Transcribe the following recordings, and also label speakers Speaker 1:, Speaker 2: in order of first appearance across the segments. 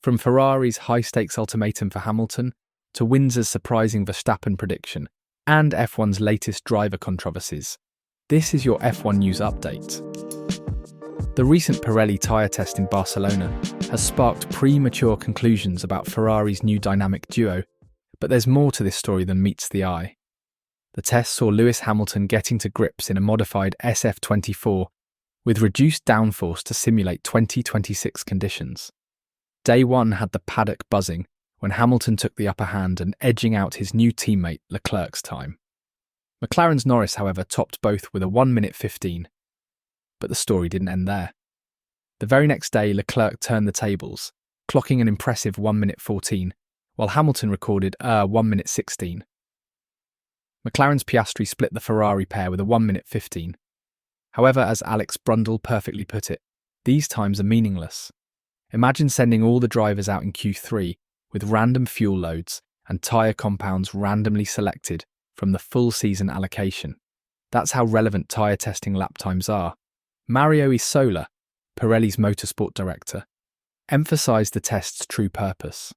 Speaker 1: From Ferrari's high-stakes ultimatum for Hamilton to Windsor's surprising Verstappen prediction and F1's latest driver controversies, this is your F1 News Update. The recent Pirelli tyre test in Barcelona has sparked premature conclusions about Ferrari's new dynamic duo, but there's more to this story than meets the eye. The test saw Lewis Hamilton getting to grips in a modified SF24 with reduced downforce to simulate 2026 conditions. Day one had the paddock buzzing when Hamilton took the upper hand and edging out his new teammate Leclerc's time. McLaren's Norris, however, topped both with a 1 minute 15. But the story didn't end there. The very next day, Leclerc turned the tables, clocking an impressive 1 minute 14, while Hamilton recorded a 1 minute 16. McLaren's Piastri split the Ferrari pair with a 1 minute 15. However, as Alex Brundle perfectly put it, these times are meaningless. Imagine sending all the drivers out in Q3 with random fuel loads and tyre compounds randomly selected from the full season allocation. That's how relevant tyre testing lap times are. Mario Isola, Pirelli's motorsport director, emphasised the test's true purpose.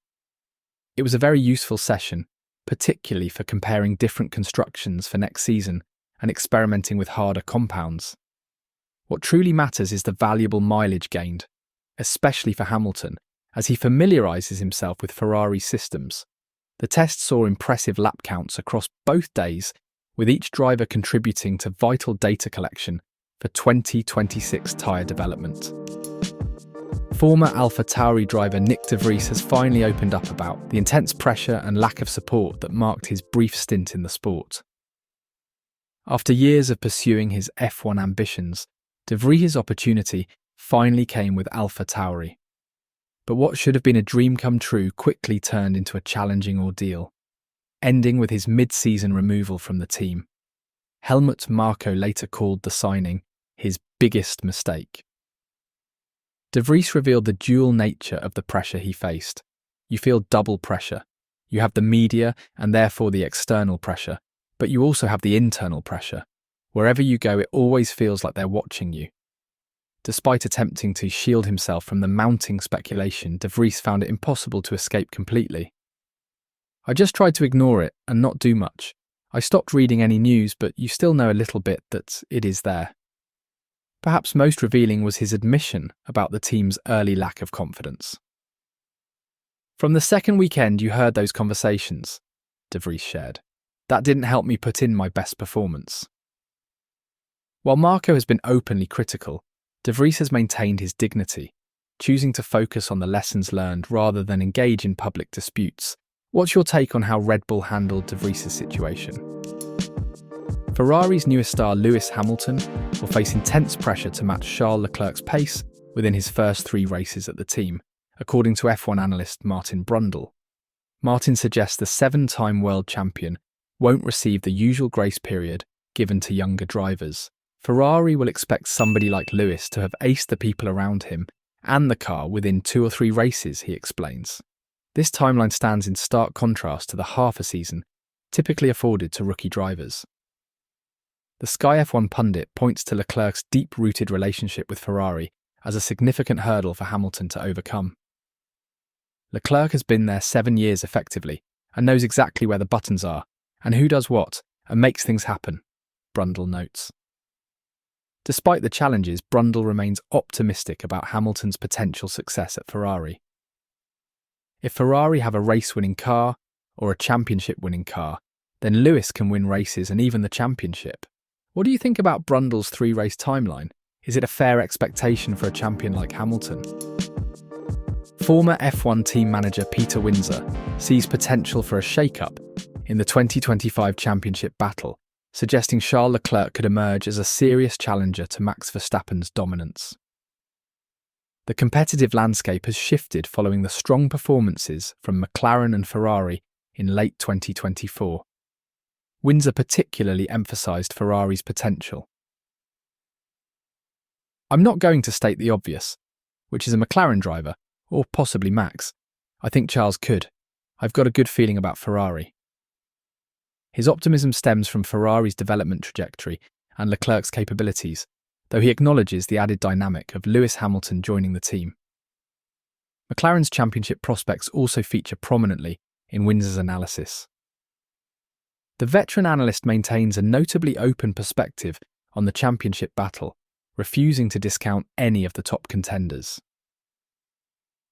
Speaker 1: It was a very useful session, particularly for comparing different constructions for next season and experimenting with harder compounds. What truly matters is the valuable mileage gained, especially for Hamilton, as he familiarises himself with Ferrari systems. The test saw impressive lap counts across both days, with each driver contributing to vital data collection for 2026 tyre development. Former AlphaTauri driver Nyck de Vries has finally opened up about the intense pressure and lack of support that marked his brief stint in the sport. After years of pursuing his F1 ambitions, de Vries' opportunity finally came with AlphaTauri. But what should have been a dream come true quickly turned into a challenging ordeal, ending with his mid-season removal from the team. Helmut Marko later called the signing his biggest mistake. De Vries revealed the dual nature of the pressure he faced. You feel double pressure. You have the media and therefore the external pressure, but you also have the internal pressure. Wherever you go, it always feels like they're watching you. Despite attempting to shield himself from the mounting speculation, de Vries found it impossible to escape completely. I just tried to ignore it and not do much. I stopped reading any news, but you still know a little bit that it is there. Perhaps most revealing was his admission about the team's early lack of confidence. From the second weekend you heard those conversations, de Vries shared. That didn't help me put in my best performance. While Marko has been openly critical, de Vries has maintained his dignity, choosing to focus on the lessons learned rather than engage in public disputes. What's your take on how Red Bull handled de Vries' situation? Ferrari's newest star Lewis Hamilton will face intense pressure to match Charles Leclerc's pace within his first 3 races at the team, according to F1 analyst Martin Brundle. Martin suggests the 7-time world champion won't receive the usual grace period given to younger drivers. Ferrari will expect somebody like Lewis to have aced the people around him and the car within 2 or 3 races, he explains. This timeline stands in stark contrast to the half a season typically afforded to rookie drivers. The Sky F1 pundit points to Leclerc's deep-rooted relationship with Ferrari as a significant hurdle for Hamilton to overcome. Leclerc has been there 7 years effectively and knows exactly where the buttons are and who does what and makes things happen, Brundle notes. Despite the challenges, Brundle remains optimistic about Hamilton's potential success at Ferrari. If Ferrari have a race-winning car or a championship-winning car, then Lewis can win races and even the championship. What do you think about Brundle's 3-race timeline? Is it a fair expectation for a champion like Hamilton? Former F1 team manager Peter Windsor sees potential for a shake-up in the 2025 championship battle, suggesting Charles Leclerc could emerge as a serious challenger to Max Verstappen's dominance. The competitive landscape has shifted following the strong performances from McLaren and Ferrari in late 2024. Windsor particularly emphasised Ferrari's potential. I'm not going to state the obvious, which is a McLaren driver, or possibly Max. I think Charles could. I've got a good feeling about Ferrari. His optimism stems from Ferrari's development trajectory and Leclerc's capabilities, though he acknowledges the added dynamic of Lewis Hamilton joining the team. McLaren's championship prospects also feature prominently in Windsor's analysis. The veteran analyst maintains a notably open perspective on the championship battle, refusing to discount any of the top contenders.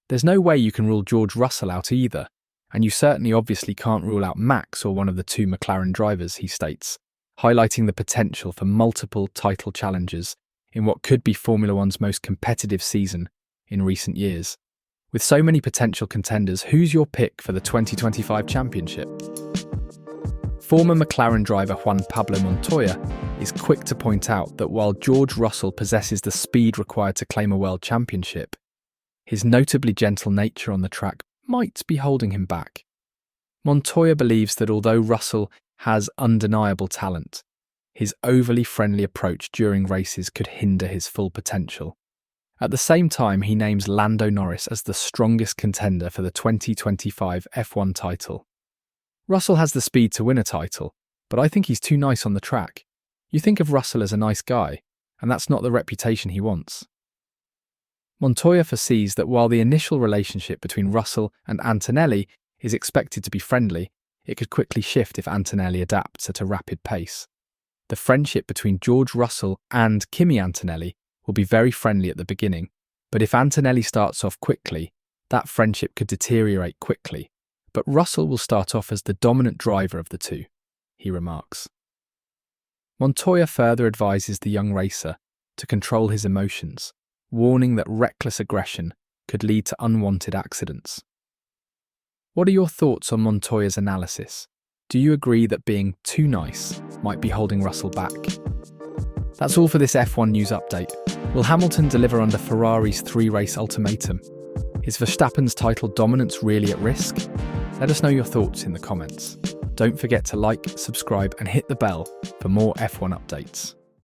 Speaker 1: There's no way you can rule George Russell out either, and you certainly obviously can't rule out Max or one of the two McLaren drivers, he states, highlighting the potential for multiple title challenges in what could be Formula One's most competitive season in recent years. With so many potential contenders, who's your pick for the 2025 championship? Former McLaren driver Juan Pablo Montoya is quick to point out that while George Russell possesses the speed required to claim a world championship, his notably gentle nature on the track might be holding him back. Montoya believes that although Russell has undeniable talent, his overly friendly approach during races could hinder his full potential. At the same time, he names Lando Norris as the strongest contender for the 2025 F1 title. Russell has the speed to win a title, but I think he's too nice on the track. You think of Russell as a nice guy, and that's not the reputation he wants. Montoya foresees that while the initial relationship between Russell and Antonelli is expected to be friendly, it could quickly shift if Antonelli adapts at a rapid pace. The friendship between George Russell and Kimi Antonelli will be very friendly at the beginning, but if Antonelli starts off quickly, that friendship could deteriorate quickly. But Russell will start off as the dominant driver of the two, he remarks. Montoya further advises the young racer to control his emotions, warning that reckless aggression could lead to unwanted accidents. What are your thoughts on Montoya's analysis? Do you agree that being too nice might be holding Russell back? That's all for this F1 news update. Will Hamilton deliver under Ferrari's 3-race ultimatum? Is Verstappen's title dominance really at risk? Let us know your thoughts in the comments. Don't forget to like, subscribe, and hit the bell for more F1 updates.